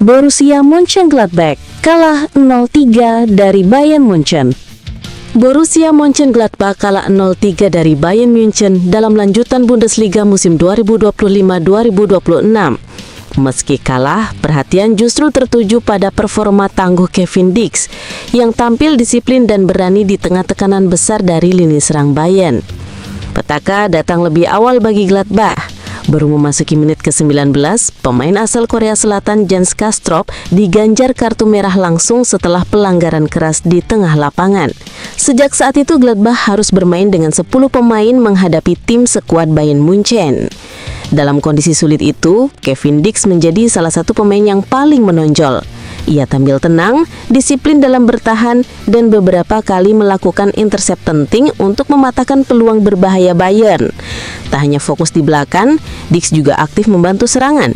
Borussia Mönchengladbach kalah 0-3 dari Bayern Munchen. Borussia Mönchengladbach kalah 0-3 dari Bayern Munchen dalam lanjutan Bundesliga musim 2025-2026. Meski kalah, perhatian justru tertuju pada performa tangguh Kevin Dix yang tampil disiplin dan berani di tengah tekanan besar dari lini serang Bayern. Petaka datang lebih awal bagi Gladbach. Baru memasuki menit ke-19, pemain asal Korea Selatan Jens Kastrop diganjar kartu merah langsung setelah pelanggaran keras di tengah lapangan. Sejak saat itu Gladbach harus bermain dengan 10 pemain menghadapi tim sekuat Bayern Munchen. Dalam kondisi sulit itu, Kevin Dix menjadi salah satu pemain yang paling menonjol. Ia tampil tenang, disiplin dalam bertahan, dan beberapa kali melakukan intercept penting untuk mematahkan peluang berbahaya Bayern. Tak hanya fokus di belakang, Dix juga aktif membantu serangan.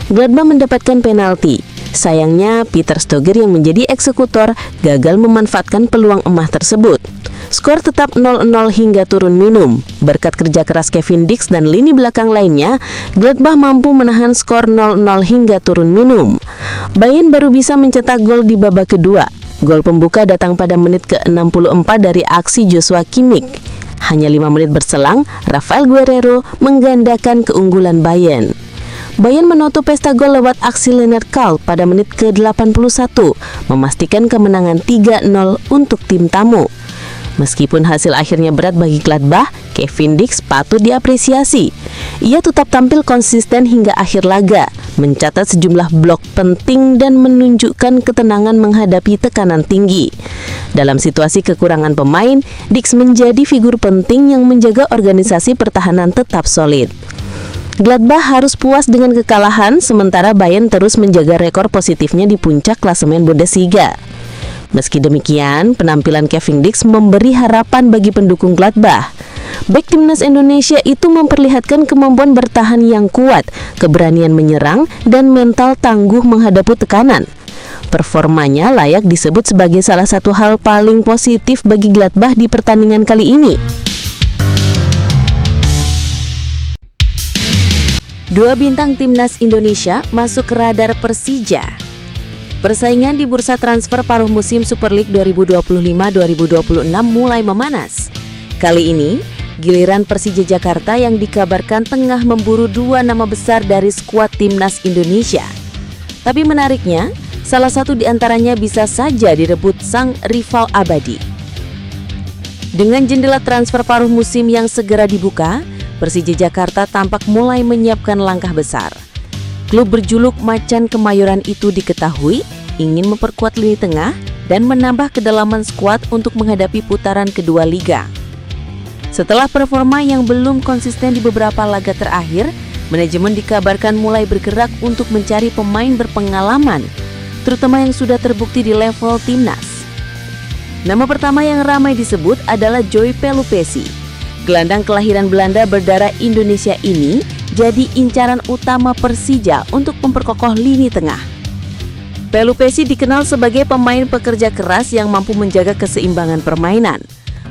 Gladbach mendapatkan penalti. Sayangnya, Peter Stoger yang menjadi eksekutor gagal memanfaatkan peluang emas tersebut. Skor tetap 0-0 hingga turun minum. Berkat kerja keras Kevin Dix dan lini belakang lainnya, Gladbach mampu menahan skor 0-0 hingga turun minum. Bayern baru bisa mencetak gol di babak kedua. Gol pembuka datang pada menit ke-64 dari aksi Joshua Kimmich. Hanya 5 menit berselang, Rafael Guerreiro menggandakan keunggulan Bayern. Bayern menutup pesta gol lewat aksi Lennart Kalk pada menit ke-81, memastikan kemenangan 3-0 untuk tim tamu. Meskipun hasil akhirnya berat bagi Gladbach, Kevin Dix patut diapresiasi. Ia tetap tampil konsisten hingga akhir laga, mencatat sejumlah blok penting dan menunjukkan ketenangan menghadapi tekanan tinggi. Dalam situasi kekurangan pemain, Dix menjadi figur penting yang menjaga organisasi pertahanan tetap solid. Gladbach harus puas dengan kekalahan, sementara Bayern terus menjaga rekor positifnya di puncak klasemen Bundesliga. Meski demikian, penampilan Kevin Dix memberi harapan bagi pendukung Gladbach. Bek timnas Indonesia itu memperlihatkan kemampuan bertahan yang kuat, keberanian menyerang, dan mental tangguh menghadapi tekanan. Performanya layak disebut sebagai salah satu hal paling positif bagi Gladbach di pertandingan kali ini. Dua bintang timnas Indonesia masuk ke radar Persija. Persaingan di bursa transfer paruh musim Super League 2025-2026 mulai memanas. Kali ini, giliran Persija Jakarta yang dikabarkan tengah memburu dua nama besar dari skuad timnas Indonesia. Tapi menariknya, salah satu di antaranya bisa saja direbut sang rival abadi. Dengan jendela transfer paruh musim yang segera dibuka, Persija Jakarta tampak mulai menyiapkan langkah besar. Klub berjuluk Macan Kemayoran itu diketahui ingin memperkuat lini tengah dan menambah kedalaman skuad untuk menghadapi putaran kedua liga. Setelah performa yang belum konsisten di beberapa laga terakhir, manajemen dikabarkan mulai bergerak untuk mencari pemain berpengalaman, terutama yang sudah terbukti di level timnas. Nama pertama yang ramai disebut adalah Joy Pelupessy. Gelandang kelahiran Belanda berdarah Indonesia ini jadi incaran utama Persija untuk memperkokoh lini tengah. Pelupessy dikenal sebagai pemain pekerja keras yang mampu menjaga keseimbangan permainan.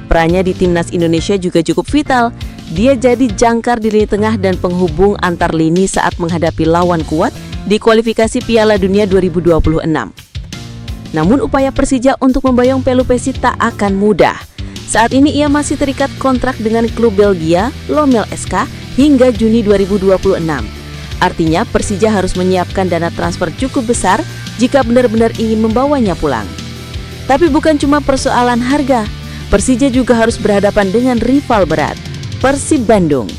Perannya di timnas Indonesia juga cukup vital. Dia jadi jangkar di lini tengah dan penghubung antar lini saat menghadapi lawan kuat di kualifikasi Piala Dunia 2026. Namun upaya Persija untuk memboyong Pelupessy tak akan mudah. Saat ini ia masih terikat kontrak dengan klub Belgia Lommel SK hingga Juni 2026. Artinya Persija harus menyiapkan dana transfer cukup besar jika benar-benar ingin membawanya pulang. Tapi bukan cuma persoalan harga, Persija juga harus berhadapan dengan rival berat, Persib Bandung.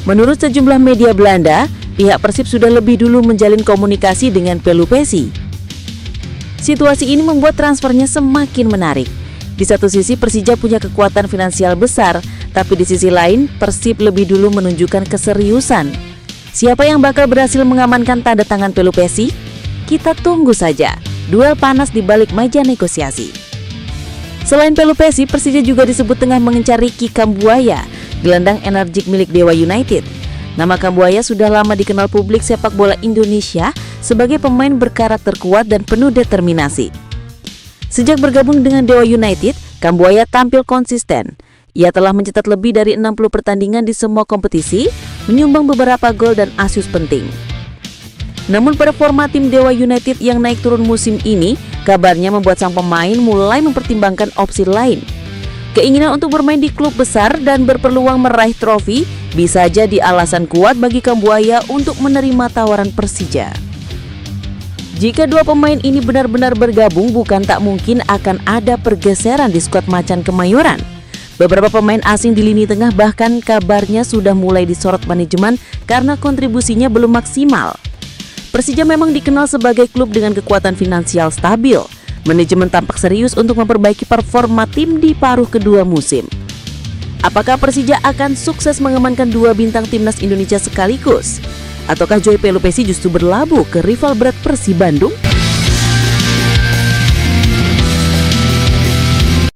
Menurut sejumlah media Belanda, pihak Persib sudah lebih dulu menjalin komunikasi dengan Pelupessy. Situasi ini membuat transfernya semakin menarik. Di satu sisi Persija punya kekuatan finansial besar, tapi di sisi lain Persib lebih dulu menunjukkan keseriusan. Siapa yang bakal berhasil mengamankan tanda tangan Pelupessy? Kita tunggu saja. Duel panas di balik meja negosiasi. Selain Pelupessy, Persija juga disebut tengah mengincar Ricky Kambuaya, gelandang energik milik Dewa United. Nama Kambuaya sudah lama dikenal publik sepak bola Indonesia sebagai pemain berkarakter kuat dan penuh determinasi. Sejak bergabung dengan Dewa United, Kambuaya tampil konsisten. Ia telah mencetak lebih dari 60 pertandingan di semua kompetisi, menyumbang beberapa gol dan asius penting. Namun performa tim Dewa United yang naik turun musim ini kabarnya membuat sang pemain mulai mempertimbangkan opsi lain. Keinginan untuk bermain di klub besar dan berpeluang meraih trofi bisa jadi alasan kuat bagi Kambuaya untuk menerima tawaran Persija. Jika dua pemain ini benar-benar bergabung, bukan tak mungkin akan ada pergeseran di skuad Macan Kemayoran. Beberapa pemain asing di lini tengah bahkan kabarnya sudah mulai disorot manajemen karena kontribusinya belum maksimal. Persija memang dikenal sebagai klub dengan kekuatan finansial stabil. Manajemen tampak serius untuk memperbaiki performa tim di paruh kedua musim. Apakah Persija akan sukses mengamankan dua bintang timnas Indonesia sekaligus? Ataukah Joy Pelupesi justru berlabuh ke rival berat Persib Bandung?